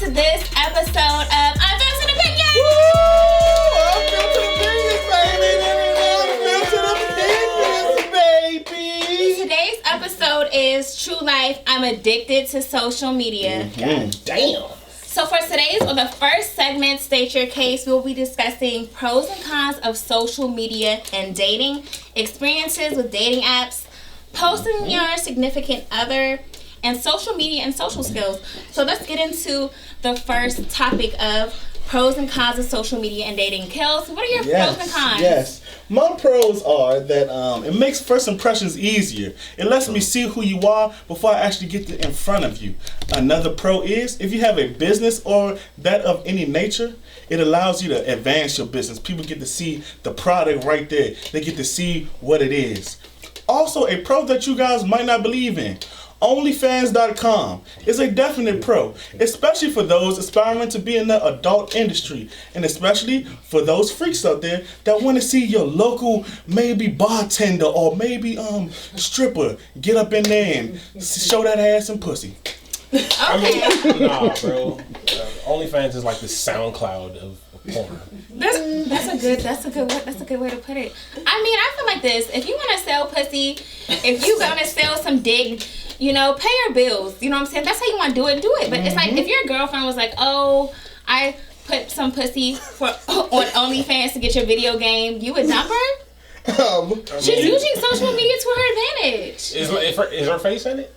to this episode of Unfiltered Opinions! Unfiltered Opinions, baby! Today's episode is True Life, I'm Addicted to Social Media. God damn. So for today's, or the first segment, State Your Case, we'll be discussing pros and cons of social media and dating, experiences with dating apps, posting your significant other, and social media and social skills. So let's get into the first topic of pros and cons of social media and dating. Kels, what are your pros and cons? Yes. My pros are that it makes first impressions easier. It lets me see who you are before I actually get in front of you. Another pro is if you have a business or that of any nature, it allows you to advance your business. People get to see the product right there. They get to see what it is. Also, a pro that you guys might not believe in. OnlyFans.com is a definite pro, especially for those aspiring to be in the adult industry, and especially for those freaks out there that want to see your local maybe bartender or maybe stripper get up in there and show that ass and pussy. Okay. I mean, nah, bro. OnlyFans is like the SoundCloud of porn. That's a good way to put it. I mean, I feel like this. If you want to sell pussy, if you gonna sell some dick, you know, pay your bills. You know what I'm saying? That's how you want to do it. But it's like if your girlfriend was like, "Oh, I put some pussy on OnlyFans to get your video game," you would dump her? She's using social media to her advantage. Is her face in it?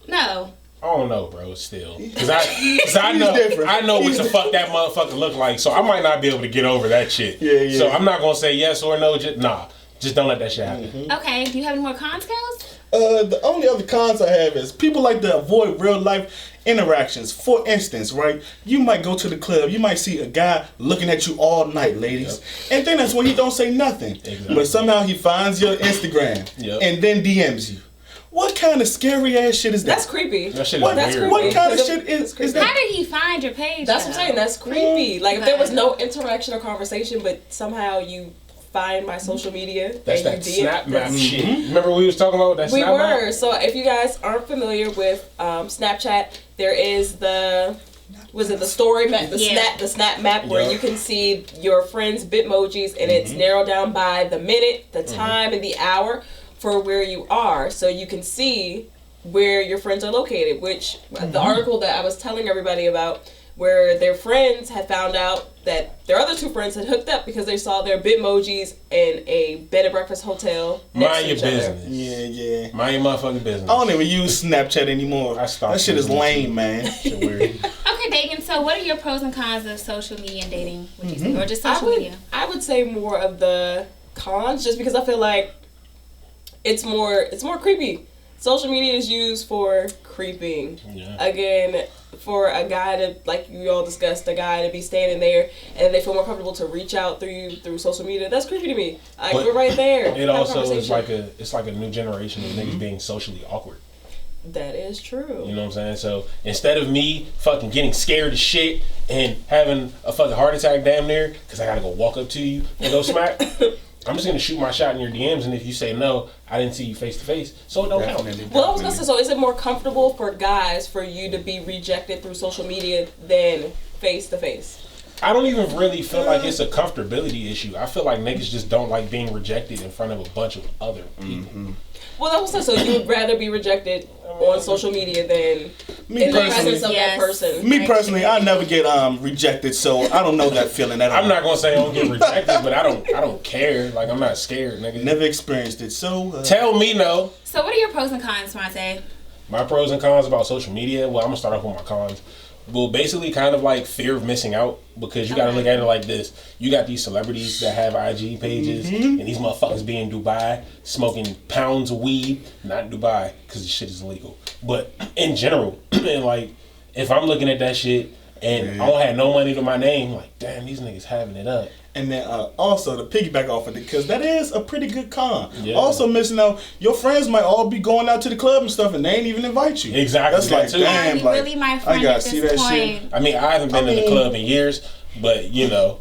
No. I don't know, bro. Still, because I know what the fuck that motherfucker look like, so I might not be able to get over that shit. Yeah. So I'm not gonna say yes or no. Just don't let that shit happen. Okay. Do you have any more cons, Kels? The only other cons I have is people like to avoid real life interactions. For instance, right, you might go to the club, you might see a guy looking at you all night, ladies, and then that's when he don't say nothing. Exactly. But somehow he finds your Instagram and then DMs you. What kind of scary ass shit is that? That's creepy. That shit is What weird. what kind of shit is that? How did he find your page? That's what I'm saying. That's creepy. Like if Okay. there was no interaction or conversation, but somehow you find my social media That's and that you snap map that's- shit. Remember we was talking about that We snap map? were. So if you guys aren't familiar with Snapchat, there is the story map, the snap map where you can see your friends' Bitmojis and it's narrowed down by the minute, the time, and the hour for where you are, so you can see where your friends are located. Which the article that I was telling everybody about, where their friends had found out that their other two friends had hooked up because they saw their Bitmojis in a bed and breakfast hotel. Mind your business. Yeah. Mind your motherfucking business. I don't even use Snapchat anymore. I stopped That shit is using it lame, too. man. Shit weird. Okay, Dagan. So, what are your pros and cons of social media and dating? Would you say, or just social media? I would say more of the cons, just because I feel like it's more creepy. Social media is used for creeping. Yeah. Again, for a guy to, like you all discussed, a guy to be standing there and they feel more comfortable to reach out through social media. That's creepy to me. Like, But we're right there. It Have a also is conversation. it's like a new generation of niggas being socially awkward. That is true. You know what I'm saying? So instead of me fucking getting scared as shit and having a fucking heart attack damn near because I gotta go walk up to you and go smack, I'm just gonna shoot my shot in your DMs, and if you say no, I didn't see you face to face, so it don't count. Well, I was gonna say, so is it more comfortable for guys for you to be rejected through social media than face to face? I don't even really feel like it's a comfortability issue. I feel like niggas just don't like being rejected in front of a bunch of other people. Well, that was so you would rather be rejected on social media than Me in the personally, presence of that person. Me personally, I never get rejected, so I don't know that feeling at all. I'm not gonna say I don't get rejected, but I don't care. Like, I'm not scared, nigga. Never experienced it, so Tell me no. So, what are your pros and cons, Monte? My pros and cons about social media. Well, I'm gonna start off with my cons. Well, basically, kind of like fear of missing out, because you got to look at it like this. You got these celebrities that have IG pages, and these motherfuckers be in Dubai smoking pounds of weed. Not Dubai, because the shit is illegal. But in general, and like, if I'm looking at that shit and I don't have no money to my name, like, damn, these niggas having it up. And then also to piggyback off of it, because that is a pretty good con. Yeah. Also missing out, your friends might all be going out to the club and stuff, and they ain't even invite you. Exactly. That's like, That too. damn, Are you like, really my I friend gotta at see this that point? shit. I mean, I haven't been in the club in years, but you know,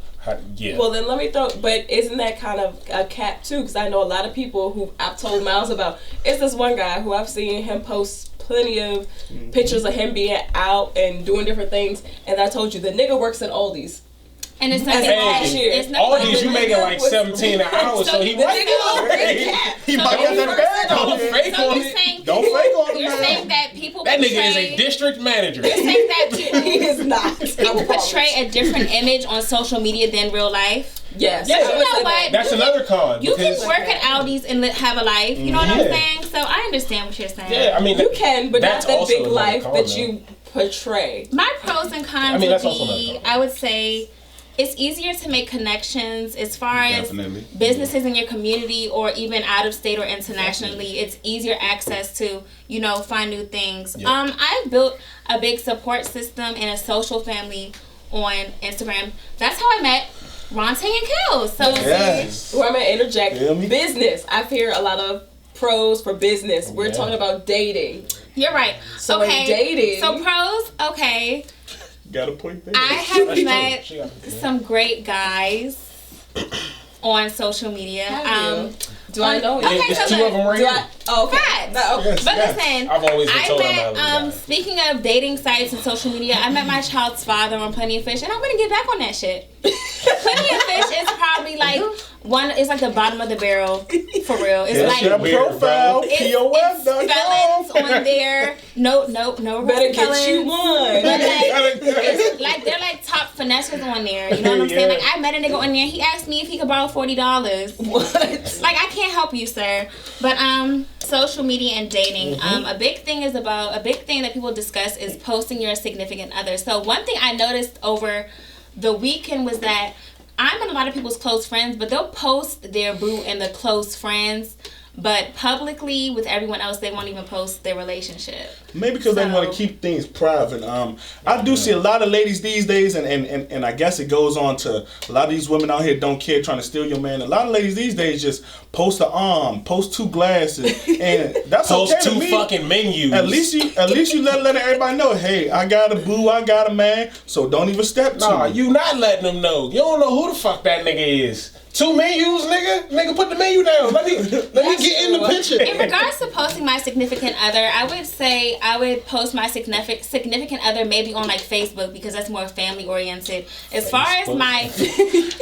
yeah. Well, then let me throw. But isn't that kind of a cap too? Because I know a lot of people who I've told Miles about. It's this one guy who I've seen him post plenty of pictures of him being out and doing different things. And I told you, the nigga works at Aldi's. And it's nothing Hey, all these you making like 17 an hour, so he might He might get that bag Don't on fake So on you're it. saying Don't fake on you're it, saying man. that people That nigga is portray- a district manager. You're saying that people, He is not. people portray a different image on social media than real life. Yes. Yeah, You know what? That's another con. You can because- work at Aldi's and have a life. You know what I'm Yeah. saying? So I understand what you're saying. Yeah, I mean, You can, but that's not the also big another life con, that though. you portray. My pros and cons I mean, would that's also be, another con. I would say, it's easier to make connections as far as Definitely. businesses in your community or even out of state or internationally. It's easier access to, find new things. Yep. I've built a big support system and a social family on Instagram. That's how I met Ronte and Kills. So Yes. Well, I'm gonna interject. Feel me? Business. I hear a lot of pros for business. We're Yeah. talking about dating. you're right. So okay. in dating, So pros, okay. Got a point there. I have That's true. met She got- some great guys on social media. do I know? Okay, There's so two of them right Do here. I? Oh, okay. Facts. No, okay. Yes. But Yes. listen, I've always been I told I'm met, not a guy. speaking of dating sites and social media, I met my child's father on Plenty of Fish, and I'm gonna get back on that shit. Plenty of Fish is probably like it's like the bottom of the barrel, for real. It's Yes, like your weird, profile, it's POF.com. felons on there. No Better felons. get you one. But it's like they're like top finessers on there. You know what I'm saying? Yeah. Like I met a nigga on there. He asked me if he could borrow $40. What? Like I can't help you, sir. But social media and dating. A big thing that people discuss is posting your significant other. So one thing I noticed over the weekend was that I'm in a lot of people's close friends, but they'll post their boo and the close friends, but publicly with everyone else they won't even post their relationship. Maybe because they want to keep things private. I do see a lot of ladies these days, and I guess it goes on to a lot of these women out here don't care, trying to steal your man. A lot of ladies these days just post an arm, post 2 glasses, and that's Post okay to 2 me. fucking menus. At least you let everybody know, hey, I got a boo, I got a man, so don't even step to Nah, me. you not letting them know. You don't know who the fuck that nigga is. 2 menus, nigga. Nigga, put the menu down. Let me get in the picture. In regards to posting my significant other, I would say I would post my significant other maybe on like Facebook because that's more family oriented. As far as my,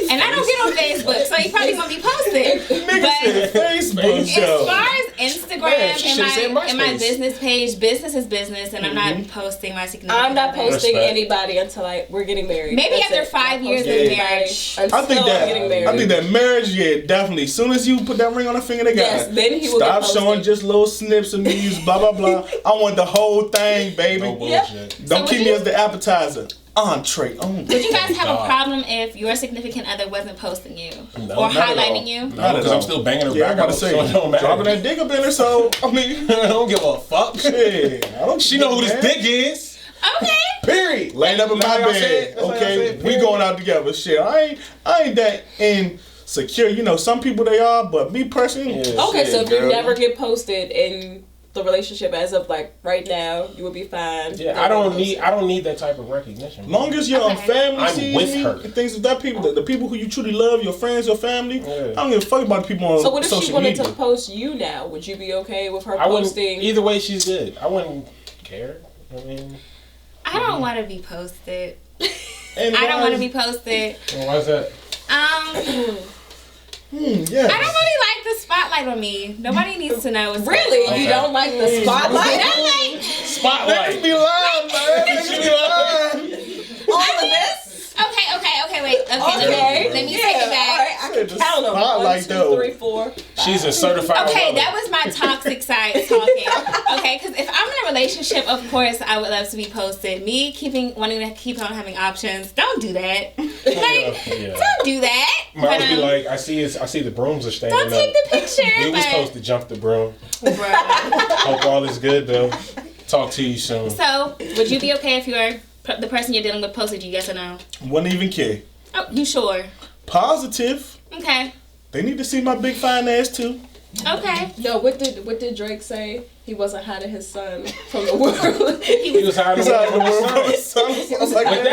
and I don't get on Facebook, so you probably won't be posting. Nigga said Facebook As show. far as Instagram Man, she should've said and my MySpace. business page, business is business, and I'm not posting my significant I'm not other. posting Respect. anybody until we're getting married. Maybe That's after it. 5 Not years posting of anybody marriage. until I think I'm getting married. that marriage, yeah, definitely. As soon as you put that ring on the finger, they got Yes, then he will stop get showing posted. just little snips of me, blah blah blah. I want the whole thing, baby. No bullshit. Don't So would keep me you- as the appetizer. Entree. Oh. Would you guys have a God. problem if your significant other wasn't posting you No, or not at highlighting all. you? Not No, at because all. I'm still banging her Yeah, I back gotta out, say, so it don't matter. dropping that dick up in her, so I mean, I don't give a fuck. shit. I don't She know who this man. dick is. Okay. Period. Laying up in That's my how I bed. said- that's how I Okay, said, we period. going out together. Shit, I ain't that insecure. You know, some people they are, but me personally, Yeah. Okay, so shit, if you girl. never get posted in the relationship as of like right now, you would be fine. Yeah, I don't need that type of recognition. Long as your Okay. family I'm sees with me, her. and things of that people, the people who you truly love, your friends, your family, Yeah. I don't give a fuck about the people on So what if she social wanted media. to post you now? Would you be okay with her I wouldn't. posting? Either way, she's good. I wouldn't care. I mean, I don't want to be posted. And I don't why want to is- be posted. why is that? Yes. I don't really like the spotlight on me. Nobody needs to know. It's Really? Okay. You don't like the spotlight? I'm like, Niggas Spotlight. be lying, man. Niggas be lying. All of this? okay, wait. Okay, Okay. let me Yeah, take it all back. right, I can The count them. 1, spotlight, 2, though. 3, 4. She's a certified. Okay, lover. that was my toxic side talking. Okay, because if I'm in a relationship, of course I would love to be posted. Me wanting to keep on having options. Don't do that. Like, Yeah. don't do that. Might But, be like, I see the brooms are standing don't up. take the picture. We was but, supposed to jump the broom. bruh. Hope all is good though. Talk to you soon. So, would you be okay if the person you're dealing with posted you? Yes or no? Wouldn't even care. Oh, you sure? Positive. Okay. They need to see my big fine ass too. Okay. No, what did Drake say? He wasn't hiding his son from the world. He was hiding He's away out of from the his world. son. Sounds like But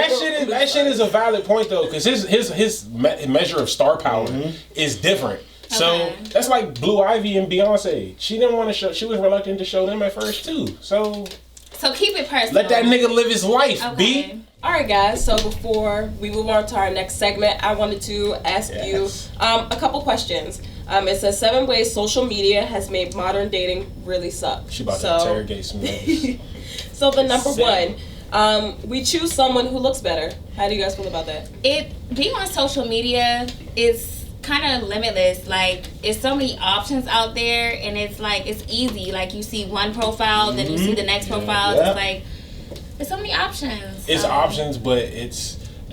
that shit is a valid point though, because his measure of star power is different. So that's like Blue Ivy and Beyonce. She didn't want to show. She was reluctant to show them at first too. So keep it personal. Let that nigga live his life, B. All right, guys. So before we move on to our next segment, I wanted to ask you a couple questions. It says 7 ways social media has made modern dating really suck. She about to interrogate some names. So the number 1, we choose someone who looks better. How do you guys feel about that? Being on social media is kind of limitless. Like, it's so many options out there, and it's like it's easy. Like, you see one profile, then you see the next profile. It's like there's so many options. It's options, but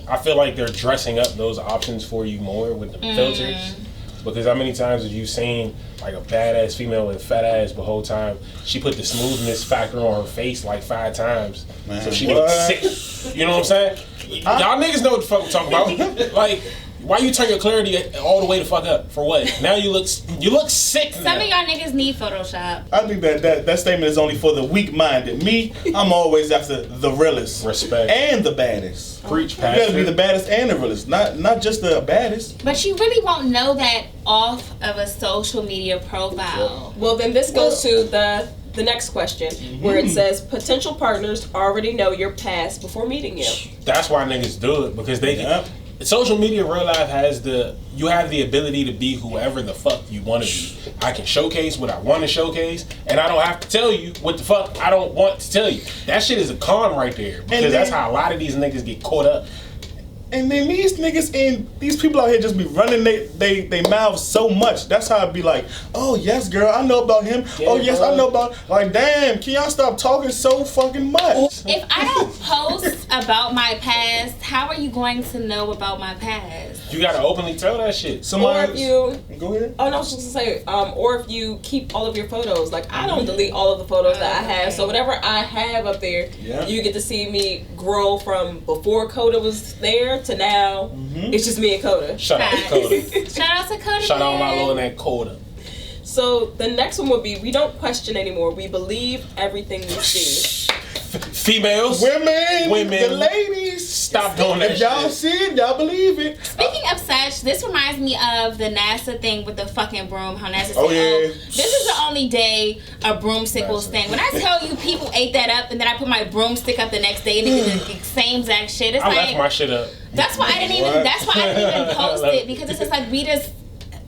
I feel like they're dressing up those options for you more with the filters. Because how many times have you seen like a badass female with a fat ass, but the whole time she put the smoothness factor on her face like 5 times, so she looks sick. You know what I'm saying? Y'all niggas know what the fuck I'm talking about. Like, why you turn your clarity all the way the fuck up for what? Now you look sick. Some of y'all niggas need Photoshop. I think that statement is only for the weak-minded. Me, I'm always after the realest, respect, and the baddest. Preach, pastor. You gotta be the baddest and the realest, not just the baddest. But you really won't know that off of a social media profile. Well, then this goes to the next question, where it says potential partners already know your past before meeting you. That's why niggas do it, because they can. Social media, real life you have the ability to be whoever the fuck you want to be. I can showcase what I want to showcase, and I don't have to tell you what the fuck I don't want to tell you. That shit is a con right there, because that's how a lot of these niggas get caught up. And then these niggas and these people out here just be running they mouths so much. That's how I'd be like, oh yes, girl, I know about him. Yeah, oh yes, I know about. Like, damn, can y'all stop talking so fucking much? If I don't post about my past, how are you going to know about my past? You gotta openly tell that shit. Or if you go ahead. Oh no, I was just gonna say, or if you keep all of your photos. Like, I don't delete all of the photos that I have, so whatever I have up there, you get to see me grow from before Coda was there to now. It's just me and Coda. Shout out to Coda. Shout out to Coda. Shout out my little that Coda. So the next one would be, we don't question anymore. We believe everything we see. Females, women, the ladies, stop doing that. If y'all shit. see it, y'all believe it. Speaking of such, this reminds me of the NASA thing with the fucking broom. How NASA said, this is the only day a broomstick will stand. When I tell you people ate that up, and then I put my broomstick up the next day and it did the same exact shit. It's I like, left my shit up. That's why I didn't even post it, because it's just like we just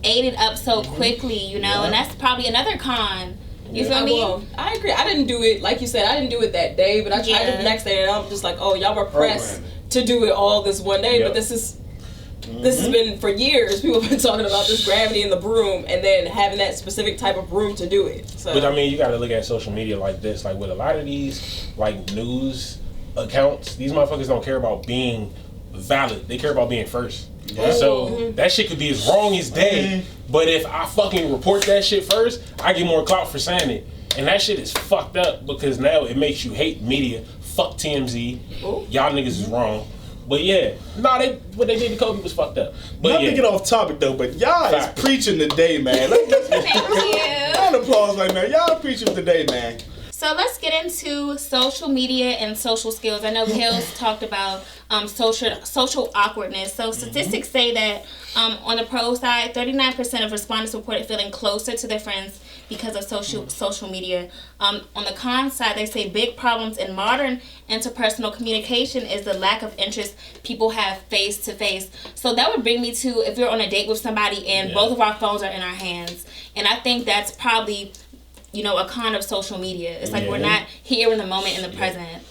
ate it up so quickly, you know, and that's probably another con. You feel me? Well, I agree. I didn't do it, like you said, I didn't do it that day, but I tried it the next day, and I'm just like, oh, y'all were pressed to do it all this one day, but this has been for years. People have been talking about this gravity in the broom, and then having that specific type of broom to do it. So. But I mean, you got to look at social media like this. Like, with a lot of these like news accounts, these motherfuckers don't care about being valid. They care about being first. Yeah. So that shit could be as wrong as day, but if I fucking report that shit first, I get more clout for saying it. And that shit is fucked up, because now it makes you hate media. Fuck TMZ. Y'all niggas is wrong. But yeah, what they did to Kobe was fucked up. But not to get off topic though, but y'all is preaching today, man. Thank you. Round of applause right now. Y'all preaching today, man. So let's get into social media and social skills. I know Kale's talked about social awkwardness. So statistics say that on the pro side, 39% of respondents reported feeling closer to their friends because of social media. On the con side, they say big problems in modern interpersonal communication is the lack of interest people have face to face. So that would bring me to, if you're on a date with somebody and both of our phones are in our hands. And I think that's probably, you know, a con of social media. It's like we're not here in the moment, in the present.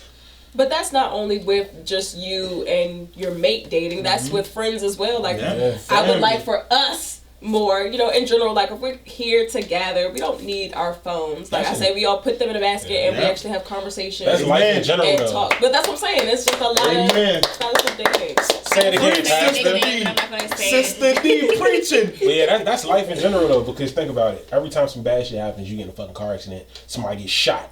But that's not only with just you and your mate dating. That's with friends as well. Like, I would like for us more, you know, in general, like if we're here together, we don't need our phones. Like I say, we all put them in a basket and we actually have conversations. That's life in general, and talk. But that's what I'm saying. It's just a lot of stylistic dating. Say it again, Pastor. Sister D preaching. But yeah, that's life in general though, because think about it. Every time some bad shit happens, you get in a fucking car accident, somebody gets shot.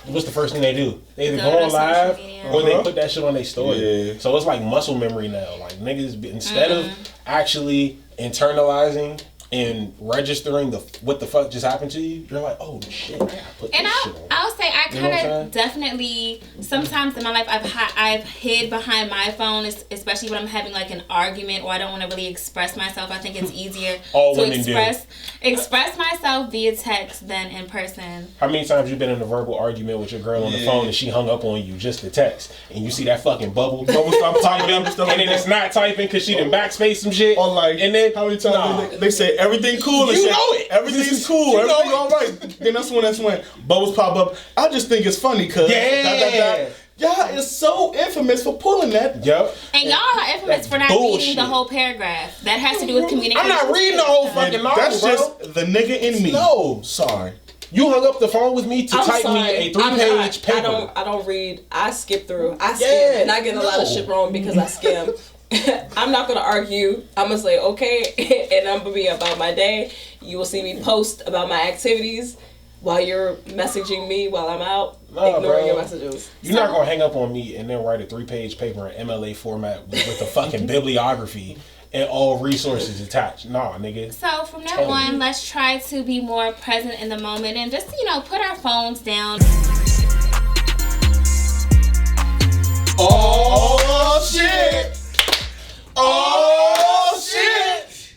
What's the first thing they do? They either go on live or they put that shit on their story. Yeah. So it's like muscle memory now. Like niggas, instead of actually internalizing and registering what the fuck just happened to you, you're like, oh shit, I gotta put this shit on. I'll say I kind of definitely, sometimes in my life, I've hid behind my phone, especially when I'm having like an argument or I don't want to really express myself. I think it's easier to express myself via text than in person. How many times you been in a verbal argument with your girl on the phone and she hung up on you just to text, and you see that fucking bubble stop typing, and then it's not typing because she done backspace some shit. Or like, and then how many times they say everything cool and you shit. know it. Everything's cool. Everything all right. Then that's when bubbles pop up. I just think it's funny because y'all is so infamous for pulling that. Yep. And y'all are infamous for not reading the whole paragraph. That has to do with communication. I'm not reading the whole fucking novel, that's just the nigga in me. No. Sorry. You hung up the phone with me to type me a 3-page paper. I don't read. I skip through. I skim. And I get a lot of shit wrong because I skim. I'm not going to argue. I'm going to say, okay, and I'm going to be about my day. You will see me post about my activities while you're messaging me while I'm out, ignoring your messages. You're not going to hang up on me and then write a 3-page paper in MLA format with the fucking bibliography and all resources attached. Nah, nigga. So from now on, let's try to be more present in the moment and just, put our phones down. Oh, shit. Oh, shit.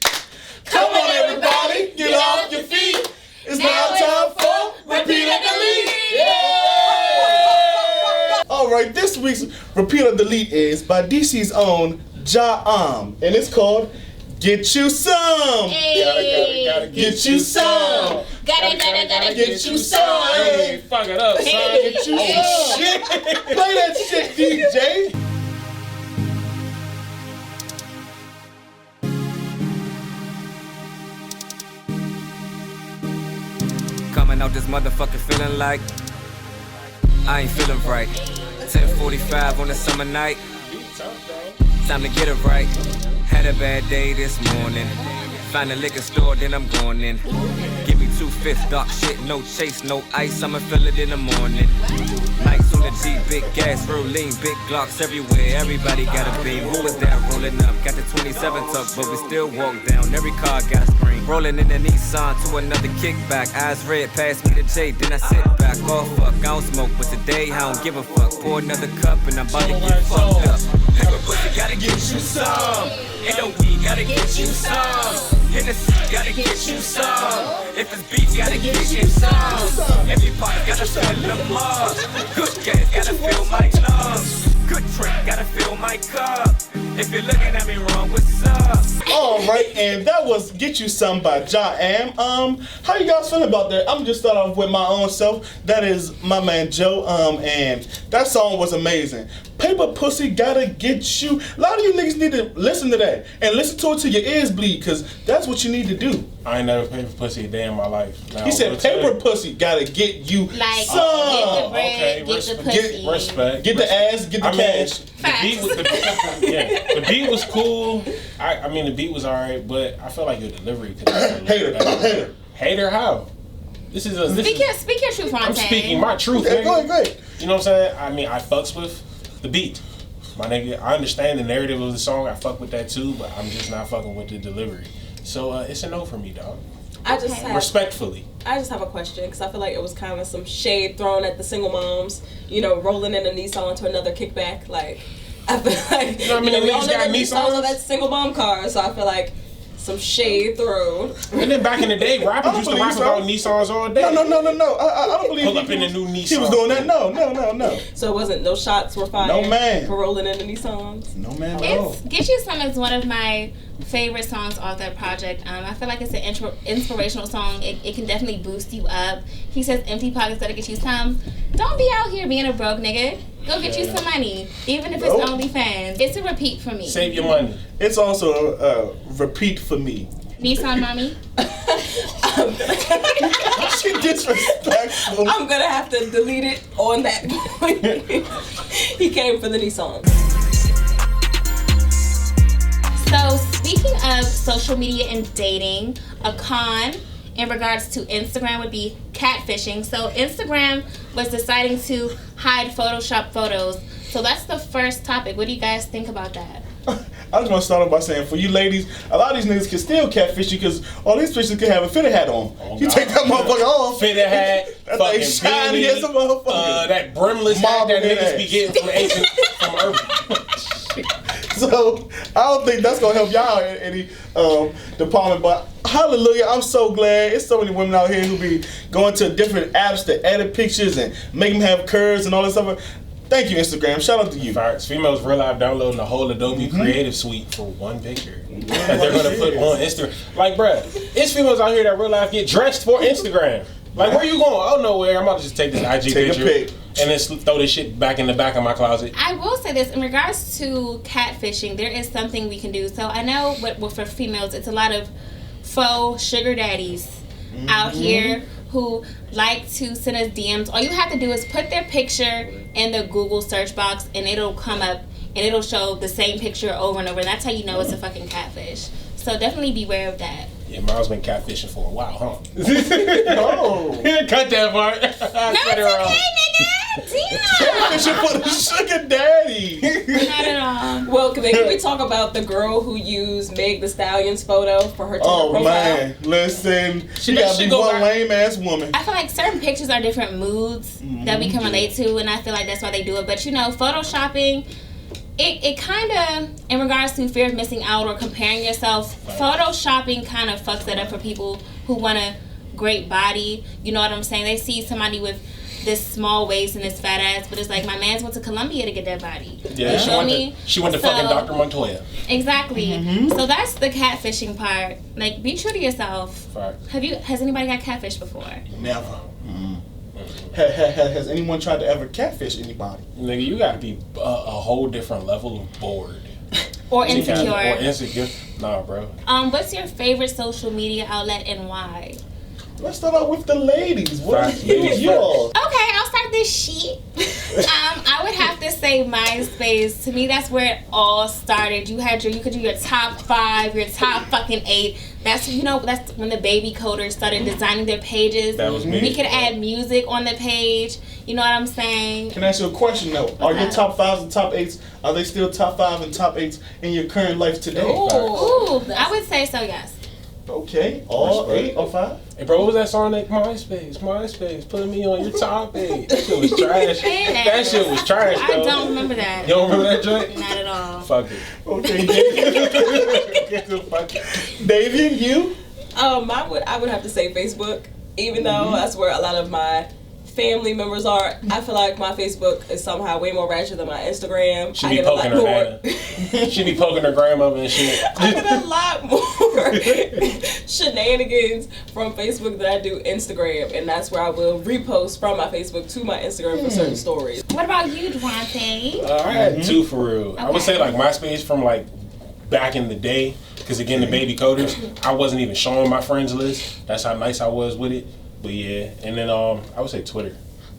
Come on, everybody. Get off your feet. It's now time for Repeat or Delete. Yeah. All right, this week's Repeat or Delete is by DC's own Ja, and it's called Get You Some. Hey. Gotta get you some. Gotta get you some. Hey, fuck it up, son. Get you some. Shit. Play that shit, DJ. Coming out this motherfucker feeling like I ain't feeling right. 10:45 on a summer night. Time to get it right. Had a bad day this morning. Find a liquor store, then I'm going in. Give me 2/5 dark shit, no chase, no ice. I'ma feel it in the morning. Lights on the Jeep, big gas, real lean, big Glocks everywhere. Everybody got a beam. Who is that rolling up? Got the 27 tuck, but we still walk down. Every car got a screen. Rolling in the Nissan to another kickback. Eyes red, pass me the J, then I sit back. Oh fuck, I don't smoke, but today I don't give a fuck. Pour another cup and I'm about to get fucked up. Nigga, pussy gotta get you some. And the weed gotta get you some. Hennessy gotta get you some. If it's beef, gotta get you some. Every part gotta fill them up. Good gas gotta fill my lungs. Good drink gotta fill my cup. If you're looking at me wrong, what's up? All right, and that was Get You Some by Ja. How you guys feeling about that? I'm just start off with my own self. That is my man Joe. And that song was amazing. Paper Pussy Gotta Get You. A lot of you niggas need to listen to that and listen to it till your ears bleed, because that's what you need to do. I ain't never paper pussy a day in my life. Now, He said paper pussy gotta get you Like, some. get the bread, Okay, get the pussy. Respect. Get the ass, get the cash. The beat was the beat was cool. I mean the beat was alright, but I feel like your delivery could have been Hater. Hater how? This is Speak your truth, Fontaine. I'm speaking my truth. Okay, go ahead. You know what I'm saying? I mean, I fucks with the beat. My nigga, I understand the narrative of the song. I fuck with that too, but I'm just not fucking with the delivery. So it's a no for me, dog. Respectfully. I just have a question, because I feel like it was kind of some shade thrown at the single moms, rolling in a Nissan to another kickback. Like, I feel like, we all know that Nissans are that single mom car, so I feel like some shade thrown. And then back in the day, rappers used to rap about Nissans all day. No. I don't believe Pull up in the new Nissan. He was doing that. No. So it wasn't, no shots were fired. No, man. For rolling in the Nissans. No, man. No. Get You Some is one of my favorite songs off that project. I feel like it's an inspirational song. It can definitely boost you up. He says empty pockets gotta get you some. Don't be out here being a broke nigga. Go get you some money, even if it's OnlyFans. It's a repeat for me. Save your money. It's also a repeat for me. Nissan mommy. She disrespectful. I'm gonna have to delete it on that point. He came for the Nissan. So speaking of social media and dating, a con in regards to Instagram would be catfishing. So Instagram was deciding to hide Photoshop photos. So that's the first topic. What do you guys think about that? I just want to start off by saying, for you ladies, a lot of these niggas can still catfish you because all these bitches can have a fitted hat on. You take that motherfucker off. Fitted hat, that fucking thing shiny as a motherfucker. That brimless hat that niggas be getting from Asian, from Urban. So I don't think that's gonna help y'all in any department. But hallelujah, I'm so glad. It's so many women out here who be going to different apps to edit pictures and make them have curves and all this stuff. Thank you, Instagram. Shout out to you. Facts. Females real life downloading the whole Adobe Creative Suite for one picture that they're gonna put on Instagram. Like, bruh, it's females out here that real life get dressed for Instagram. Like, where you going? Oh, nowhere. I'm about to just take this IG picture and then throw this shit back in the back of my closet. I will say this in regards to catfishing. There is something we can do. So I know, for females, it's a lot of faux sugar daddies out here who like to send us DMs. All you have to do is put their picture in the Google search box, and it'll come up and it'll show the same picture over and over. And that's how you know it's a fucking catfish. So definitely beware of that. Yeah, Miles been catfishing for a while, huh? No. Cut that part. No, it's okay, nigga. Catfishing for the sugar daddy. Not at all. Well, can we talk about the girl who used Meg the Stallion's photo for her Tinder profile? Man, listen, she gotta be one lame ass woman. I feel like certain pictures are different moods that we can relate to, and I feel like that's why they do it. But you know, photoshopping, it kind of, in regards to fear of missing out or comparing yourself, photoshopping kind of fucks it up for people who want a great body. You know what I'm saying? They see somebody with this small waist and this fat ass, but it's like, my man's went to Colombia to get that body. Yeah, she went to fucking Dr. Montoya. Exactly. So that's the catfishing part. Like, be true to yourself. Fact. Has anybody got catfished before? Never. Has anyone tried to ever catfish anybody? Nigga, you gotta be a whole different level of bored. Or insecure. Or insecure. Nah, bro. What's your favorite social media outlet and why? Let's start out with the ladies. What Facts, is yours? Okay, I'll start this sheet. I would have to say MySpace. To me, that's where it all started. You could do your top 5, your top fucking 8. That's when the baby coders started designing their pages. That was me. We could add music on the page. You know what I'm saying? Can I ask you a question though? Are your top 5s and top 8s, are they still top 5 and top 8s in your current life today? Ooh, I would say so, yes. Okay, all 8 or 5? Hey, bro, what was that song that MySpace, putting me on your top 8? That shit was trash. That shit was trash, though. I don't remember that. You don't remember that joint? Not at all. Fuck it. Okay, David, you? I would have to say Facebook, even though that's where a lot of my family members are. I feel like my Facebook is somehow way more ratchet than my Instagram. She be poking her nana. She be poking her grandmother and shit. I get a lot more shenanigans from Facebook than I do Instagram, and that's where I will repost from my Facebook to my Instagram for certain stories. What about you, Dwante? I had 2 for real. Okay. I would say like MySpace from like back in the day, because again the baby coders, I wasn't even showing my friends list. That's how nice I was with it. But yeah, and then I would say Twitter.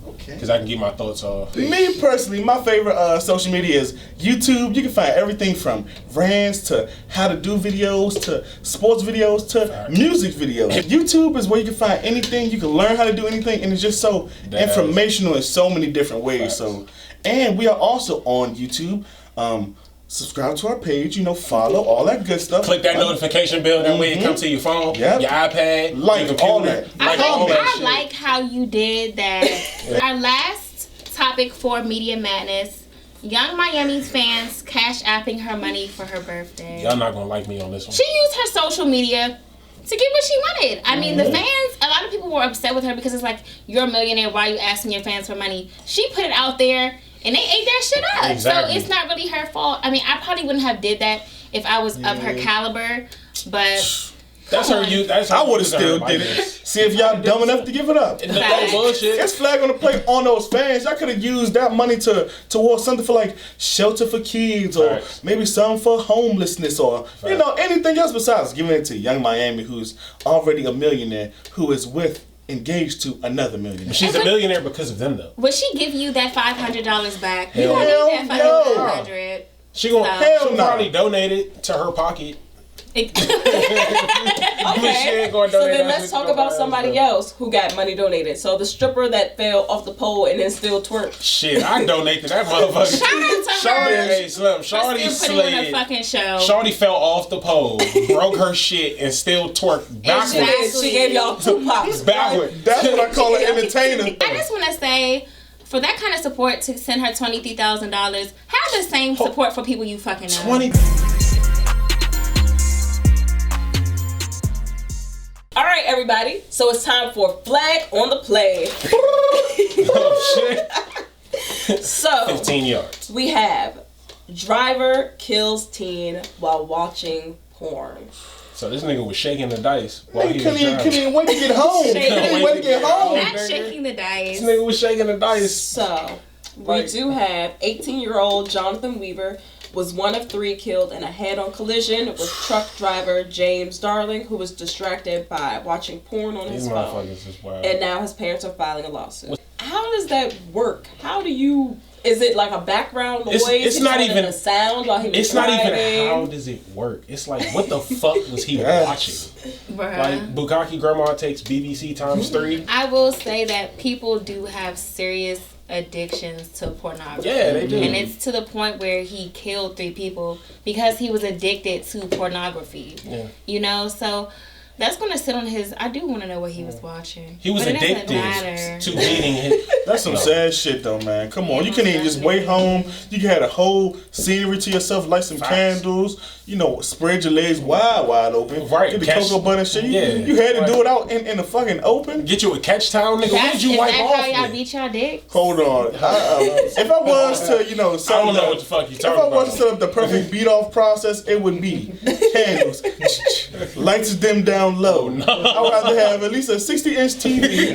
Okay. Because I can get my thoughts off. Me personally, my favorite social media is YouTube. You can find everything from rants to how to do videos to sports videos to music videos. YouTube is where you can find anything. You can learn how to do anything, and it's just so informational in so many different ways. Facts. So, and we are also on YouTube. Subscribe to our page, follow, all that good stuff. Click that notification bell, that way it comes to your phone, your iPad, like your all that. I like how you did that. Our last topic for Media Madness, Young Miami's fans cash apping her money for her birthday. Y'all not gonna like me on this one. She used her social media to get what she wanted. I mean, the fans, a lot of people were upset with her because it's like, you're a millionaire, why are you asking your fans for money? She put it out there, and they ate that shit up. Exactly. So it's not really her fault. I mean, I probably wouldn't have did that if I was of her caliber, but that's her. I would have still did it. See if y'all dumb enough to give it up. No bullshit. It's flag on the plate on those fans. Y'all could have used that money towards something for like shelter for kids, or maybe something for homelessness, or anything else besides giving it to Young Miami, who's already a millionaire, who is engaged to another millionaire. She's a millionaire because of them, though. Would she give you that $500 back? Hell no. She gonna probably donate it to her pocket Okay, ain't gonna so donate then that let's shit talk to about nobody somebody else who got money donated. So the stripper that fell off the pole and then still twerked. Shit, I donated that motherfucker. Shout out to Shorty, her. hey, Slim, Shorty Still putting on a slid. fucking show. Shorty fell off the pole, broke her shit, and still twerked backwards. Exactly. She gave y'all 2 pops. Backward. That's what I call an entertainer. I just want to say, for that kind of support to send her $23,000, have the same support for people you fucking know. 20. All right, everybody. So it's time for Flag on the Play. Oh shit. So 15 yards. we have driver kills teen while watching porn. So this nigga was shaking the dice while he was Couldn't driving. even wait to get home. Couldn't wait to get home. Not shaking the dice. This nigga was shaking the dice. So we Right. do have 18-year-old Jonathan Weaver was one of 3 killed in a head-on collision with truck driver James Darling, who was distracted by watching porn on These his phone. motherfuckers is wild. And now his parents are filing a lawsuit. How does that work? How do you... Is it like a background noise? It's not He's even a sound while he was It's not driving? even how does it work. It's like what the fuck was he watching? Bruh. Like Bukaki Grandma takes BBC times 3. I will say that people do have serious addictions to pornography. Yeah, they do. And it's to the point where he killed 3 people because he was addicted to pornography. Yeah. You know, so that's going to sit on his... I do want to know what he was watching. He was But it doesn't addicted matter. to eating his. That's some sad shit though, man. Come on, you can even just wait home. You can have a whole scenery to yourself, light some Facts. candles. You know, spread your legs wide open. Right, Get the catch- cocoa butter shit. yeah, You had to right. do it out in the fucking open. Get you a catch towel, nigga. What did you Is wipe that off how y'all with? beat y'all dick? Hold on. If I was to, set I don't know up- what the fuck you If I talking was to about. set up the perfect beat off process, it would be candles, lights dim down low. I would have to have at least a 60-inch TV.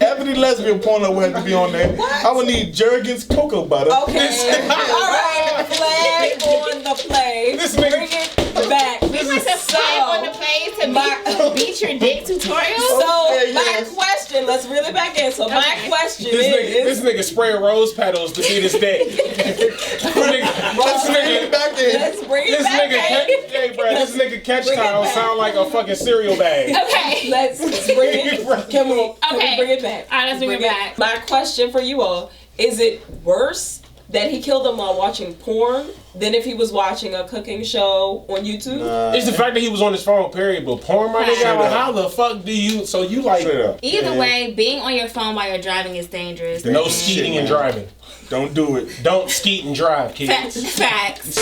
Ebony lesbian porno would have to be on there. I would need Jergens cocoa butter. Okay. All right. Flag on the play. This nigga- Bring it back. We went to flag on the place to beat your dick tutorial? So Okay, my yes. question, let's reel it back in. So my Okay. question This is, nigga spraying rose petals to beat his dick. This Let's bring it nigga, back in. let's bring it this back nigga, in. hey bro, this nigga catch Bring it towel back. sound like a fucking cereal bag. Okay. Let's bring it. Can we Okay. bring it back? All right, let's bring it back. My question for you all: is it worse that he killed him while watching porn than if he was watching a cooking show on YouTube? It's the fact that he was on his phone, period. But porn, my nigga, Straight like, up. how the fuck do you? So you like Straight up. Either Yeah. way, being on your phone while you're driving is dangerous. no And- skeeting man. and driving. Don't do it. Don't skeet and drive, kids. Facts.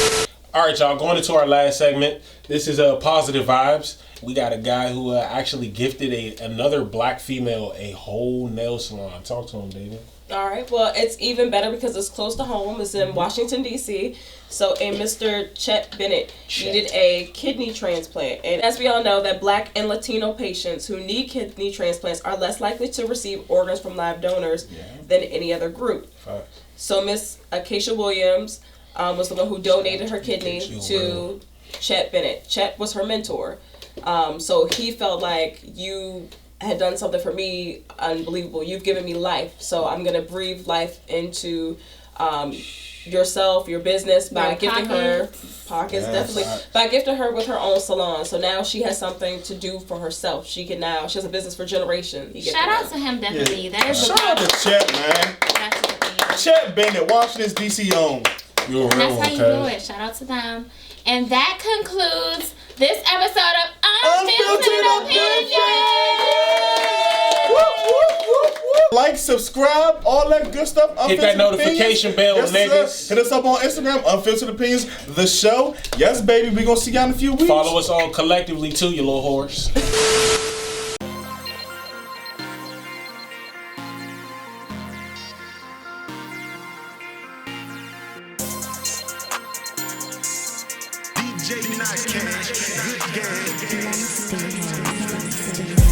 All right, y'all. Going into our last segment. This is positive vibes. We got a guy who actually gifted another black female a whole nail salon. Talk to him, David. All right. Well, it's even better because it's close to home. It's in Washington, D.C. So, a Mr. Chet Bennett needed a kidney transplant. And as we all know, that black and Latino patients who need kidney transplants are less likely to receive organs from live donors than any other group. Facts. So, Miss Acacia Williams was the one who donated her kidney to Chet Bennett. Chet was her mentor. So, he felt like, you had done something for me unbelievable. You've given me life, so I'm gonna breathe life into yourself, your business by Your gifting her Yes. pockets, definitely by gifting her with her own salon. So now she has something to do for herself. She has a business for generations. Shout out to him, definitely. That is Shout out to Chet, man. That's Chet Bennett, Washington's DC own. You a real how one, you do cuz. it. Shout out to them. And that concludes this episode of Unfiltered Opinions. Like, subscribe, all that good stuff. Hit that Unfiltered notification Opinions. bell, Yes, niggas. sir. Hit us up on Instagram, Unfiltered Opinions, the show. Yes, baby, we gonna see y'all in a few weeks. Follow us all collectively too, you little horse. DJ Not Cash, good game.